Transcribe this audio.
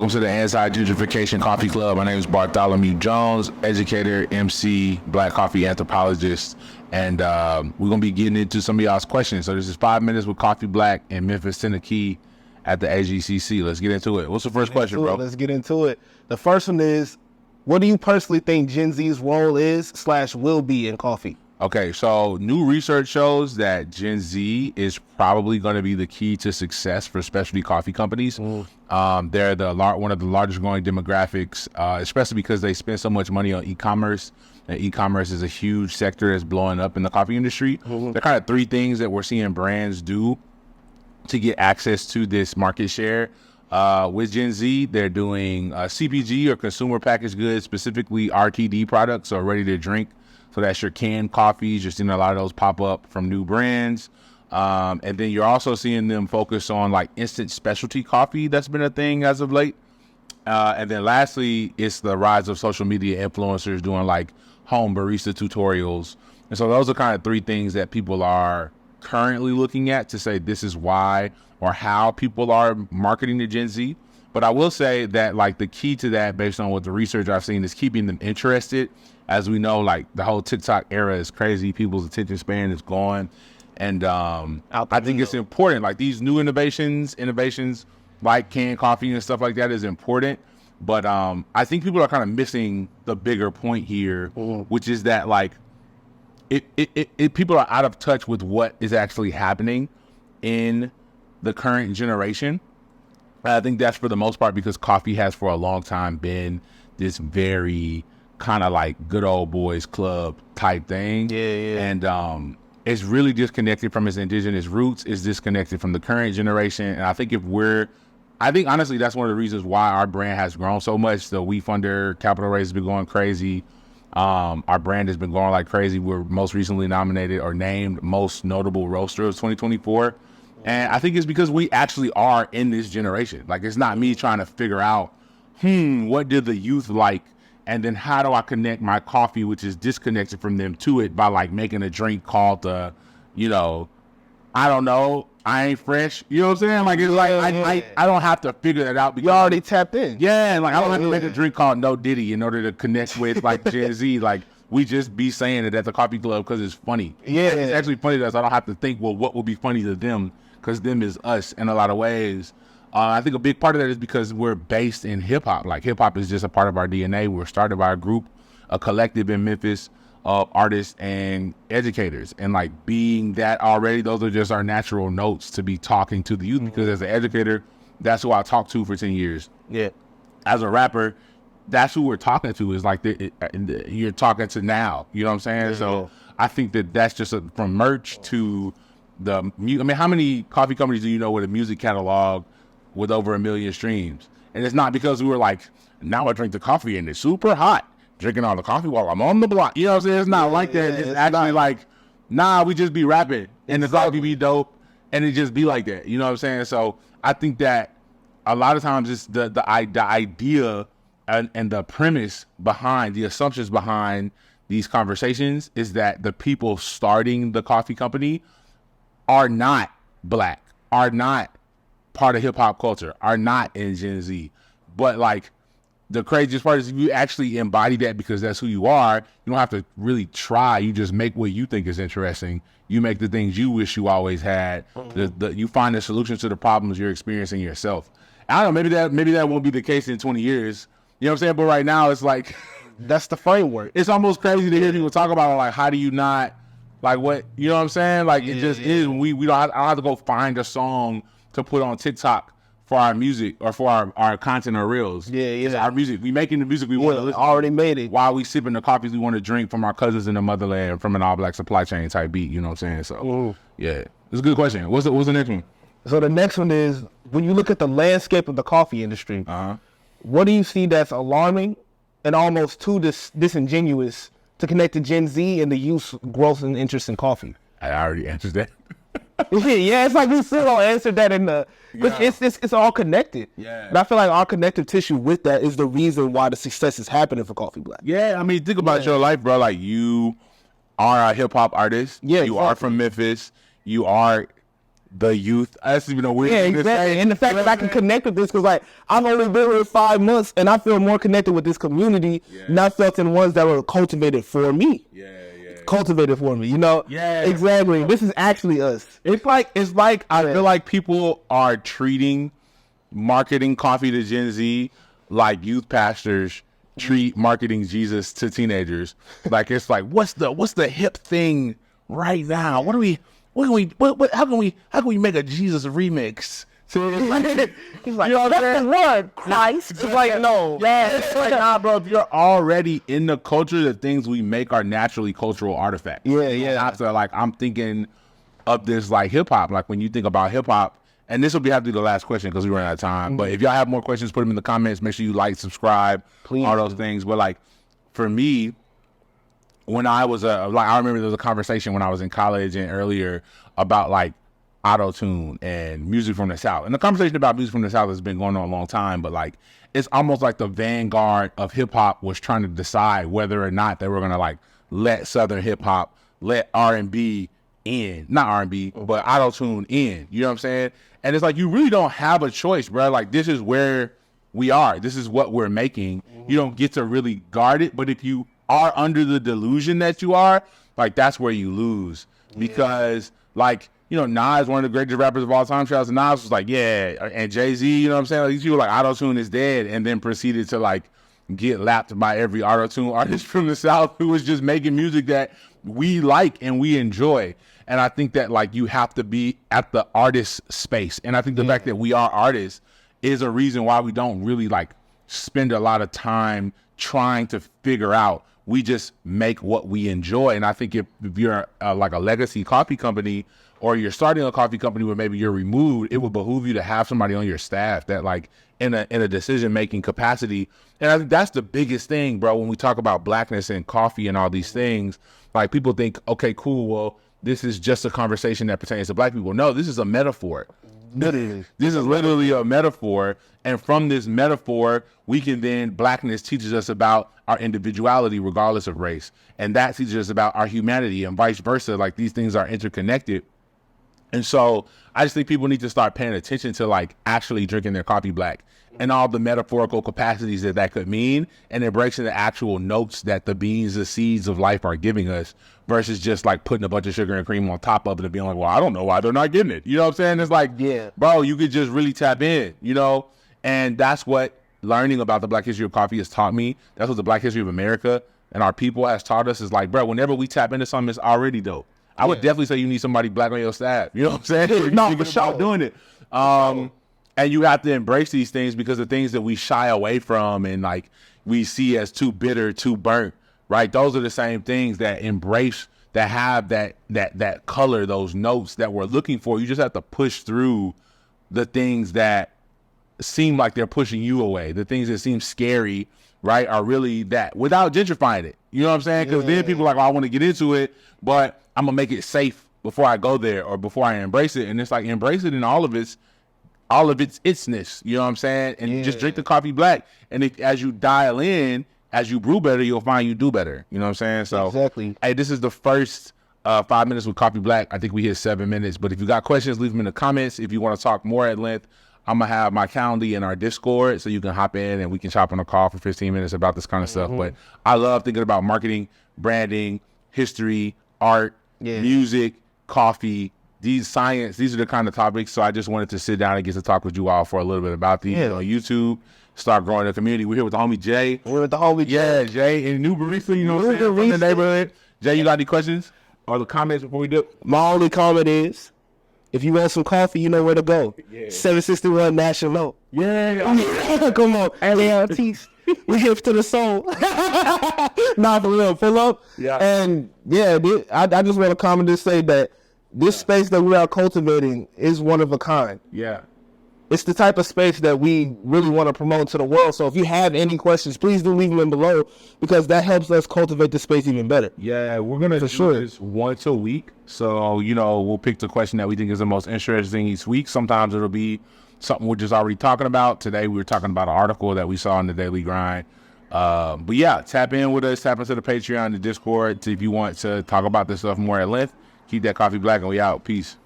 Welcome to the Anti-Gentrification Coffee Club. My name is Bartholomew Jones, educator, MC, Black coffee anthropologist, and we're going to be getting into some of y'all's questions. So this is 5 minutes with Cxffeeblack in Memphis, Tennessee at the AGCC. Let's get into it. What's the first question, bro? Let's get into it. The first one is, what do you personally think Gen Z's role is / will be in coffee? Okay, so new research shows that Gen Z is probably going to be the key to success for specialty coffee companies. They're one of the largest growing demographics, especially because they spend so much money on e-commerce. And e-commerce is a huge sector that's blowing up in the coffee industry. There are kind of three things that we're seeing brands do to get access to this market share. With Gen Z, they're doing CPG or consumer packaged goods, specifically RTD products, so ready to drink. So that's your canned coffees. You're seeing a lot of those pop up from new brands. And then you're also seeing them focus on like instant specialty coffee. That's been a thing as of late. And then lastly, it's the rise of social media influencers doing like home barista tutorials. And so those are kind of three things that people are currently looking at to say this is why or how people are marketing to Gen Z. But I will say that like the key to that, based on what the research I've seen, is keeping them interested. As we know, like the whole TikTok era is crazy. People's attention span is gone. And I think it's important. Like these new innovations like canned coffee and stuff like that is important. But I think people are kind of missing the bigger point here, which is that like people are out of touch with what is actually happening in the current generation. I think that's for the most part because coffee has for a long time been this very kind of like good old boys club type thing. Yeah. And it's really disconnected from its indigenous roots. It's disconnected from the current generation. And I think honestly, that's one of the reasons why our brand has grown so much. The We Funder capital raise has been going crazy. Our brand has been going like crazy. We're most recently nominated or named most notable roaster of 2024. And I think it's because we actually are in this generation. Like, it's not me trying to figure out, what did the youth like? And then how do I connect my coffee, which is disconnected from them, to it by like making a drink called I don't know, I ain't fresh. You know what I'm saying? Like, it's like, I don't have to figure that out. Because You already tapped in. Yeah, and like, I don't have to make a drink called No Diddy in order to connect with like Gen Z. Like, we just be saying it at the coffee club because it's funny. Yeah. It's actually funny to us. I don't have to think, well, what would be funny to them? Because them is us in a lot of ways. I think a big part of that is because we're based in hip hop. Like hip hop is just a part of our DNA. We're started by a group, a collective in Memphis of artists and educators. And like being that already, those are just our natural notes to be talking to the youth. Because as an educator, that's who I talked to for 10 years. Yeah. As a rapper, that's who we're talking to, is like you're talking to now. You know what I'm saying? Yeah. So I think that's just from merch to how many coffee companies do you know with a music catalog with over 1 million streams? And it's not because we were like, now I drink the coffee and it's super hot, drinking all the coffee while I'm on the block. You know what I'm saying? It's not like that. It's actually like, nah, we just be rapping and the coffee be dope and it just be like that. You know what I'm saying? So I think that a lot of times it's the idea and the premise behind, the assumptions behind these conversations is that the people starting the coffee company are not Black, are not part of hip hop culture, are not in Gen Z. But like the craziest part is if you actually embody that because that's who you are, you don't have to really try. You just make what you think is interesting. You make the things you wish you always had. You find the solutions to the problems you're experiencing yourself. I don't know, maybe that won't be the case in 20 years. You know what I'm saying? But right now it's like That's the framework. it's almost crazy to hear people talk about like, how do you not like what, you know what I'm saying? Like it just is. We don't have, I don't have to go find a song to put on TikTok for our music or for our content or reels. Yeah. It's our music. We making the music we want to listen already made it. while we sipping the coffees we want to drink from our cousins in the motherland from an all Black supply chain type beat. You know what I'm saying? So yeah, it's a good question. What's the next one? So the next one is, when you look at the landscape of the coffee industry, what do you see that's alarming and almost too disingenuous to connect to Gen Z and the youth's growth and interest in coffee? I already answered that. Yeah, it's like we still don't answer that in the. It's all connected. Yeah. But I feel like our connective tissue with that is the reason why the success is happening for Cxffeeblack. Yeah, I mean, think about your life, bro. Like you are a hip hop artist. Yeah, you are from Memphis. You are the youth. That's even a weird thing to exactly. say. And the fact that I can connect with this, because like I've only been here 5 months, and I feel more connected with this community than I felt in ones that were cultivated for me. Cultivated for me, you know. Exactly. This is actually us. It's like I feel like people are treating marketing coffee to Gen Z like youth pastors treat marketing Jesus to teenagers. Like it's like what's the hip thing right now? How can we make a Jesus remix? So He's like, you know what I'm that's saying? the word. Nice. It's like, no. It's like, nah, bro, if you're already in the culture, the things we make are naturally cultural artifacts. After, like, I'm thinking of this, like, hip-hop. Like, when you think about hip-hop, and this will have to be the last question because we run out of time. But if y'all have more questions, put them in the comments. Make sure you like, subscribe, all those things. But, like, for me, when I was, I remember there was a conversation when I was in college and earlier about, like, auto-tune and music from the South. And the conversation about music from the South has been going on a long time, but like it's almost like the vanguard of hip-hop was trying to decide whether or not they were going to like let Southern hip-hop, let R&B in, not R&B, but auto-tune in, you know what I'm saying? And it's like you really don't have a choice, bro. Like this is where we are. This is what we're making. You don't get to really guard it, but if you are under the delusion that you are, like that's where you lose because like you know, Nas, one of the greatest rappers of all time, Nas was like, yeah, and Jay-Z, you know what I'm saying? Like, these people like, auto-tune is dead, and then proceeded to, like, get lapped by every auto-tune artist from the South who was just making music that we like and we enjoy. And I think that, like, you have to be at the artist space. And I think the fact that we are artists is a reason why we don't really, like, spend a lot of time trying to figure out. We just make what we enjoy. And I think if you're, like, a legacy coffee company, or you're starting a coffee company where maybe you're removed, it would behoove you to have somebody on your staff that like in a decision-making capacity. And I think that's the biggest thing, bro, when we talk about blackness and coffee and all these things. Like people think, okay, cool, well, this is just a conversation that pertains to black people. No, this is a metaphor. This is literally a metaphor. And from this metaphor, we can then, blackness teaches us about our individuality regardless of race. And that teaches us about our humanity and vice versa. Like these things are interconnected. And so I just think people need to start paying attention to like actually drinking their coffee black and all the metaphorical capacities that could mean and embracing the actual notes that the beans, the seeds of life are giving us versus just like putting a bunch of sugar and cream on top of it and being like, well, I don't know why they're not getting it. You know what I'm saying? It's like, bro, you could just really tap in, you know? And that's what learning about the Black history of coffee has taught me. That's what the Black history of America and our people has taught us is like, bro, whenever we tap into something, it's already dope. I would definitely say you need somebody black on your staff. You know what I'm saying? No, for sure. Doing it. And you have to embrace these things because the things that we shy away from and like we see as too bitter, too burnt, right? Those are the same things that embrace, that have that color, those notes that we're looking for. You just have to push through the things that seem like they're pushing you away. The things that seem scary, right, are really that without gentrifying it. You know what I'm saying? Because then people are like, oh, I want to get into it, but I'm going to make it safe before I go there or before I embrace it. And it's like, embrace it in all of its itsness. You know what I'm saying? And you just drink the coffee black. And if, as you dial in, as you brew better, you'll find you do better. You know what I'm saying? So, exactly. Hey, this is the first 5 minutes with Coffee Black. I think we hit 7 minutes. But if you got questions, leave them in the comments. If you want to talk more at length, I'm going to have my calendar in our Discord so you can hop in and we can chop on a call for 15 minutes about this kind of stuff. But I love thinking about marketing, branding, history, art, music, coffee, science. These are the kind of topics. So I just wanted to sit down and get to talk with you all for a little bit about these on YouTube. Start growing the community. We're here with the homie Jay. We're with the homie Jay. Yeah, Jay, and new barista, you know what I'm saying, from the neighborhood. Jay, you got any questions or the comments before we do? My only comment is, if you want some coffee, you know where to go. 761 National. Come on. LARTs. We hip to the soul. Nah, for real. Pull up. And I just want to comment to say that this space that we are cultivating is one of a kind. It's the type of space that we really want to promote to the world. So if you have any questions, please do leave them in below because that helps us cultivate the space even better. Yeah, we're going to do this once a week. So, you know, we'll pick the question that we think is the most interesting each week. Sometimes it'll be something we're just already talking about. Today we were talking about an article that we saw in the Daily Grind. But yeah, tap in with us, tap into the Patreon, the Discord if you want to talk about this stuff more at length. Keep that coffee black and we out. Peace.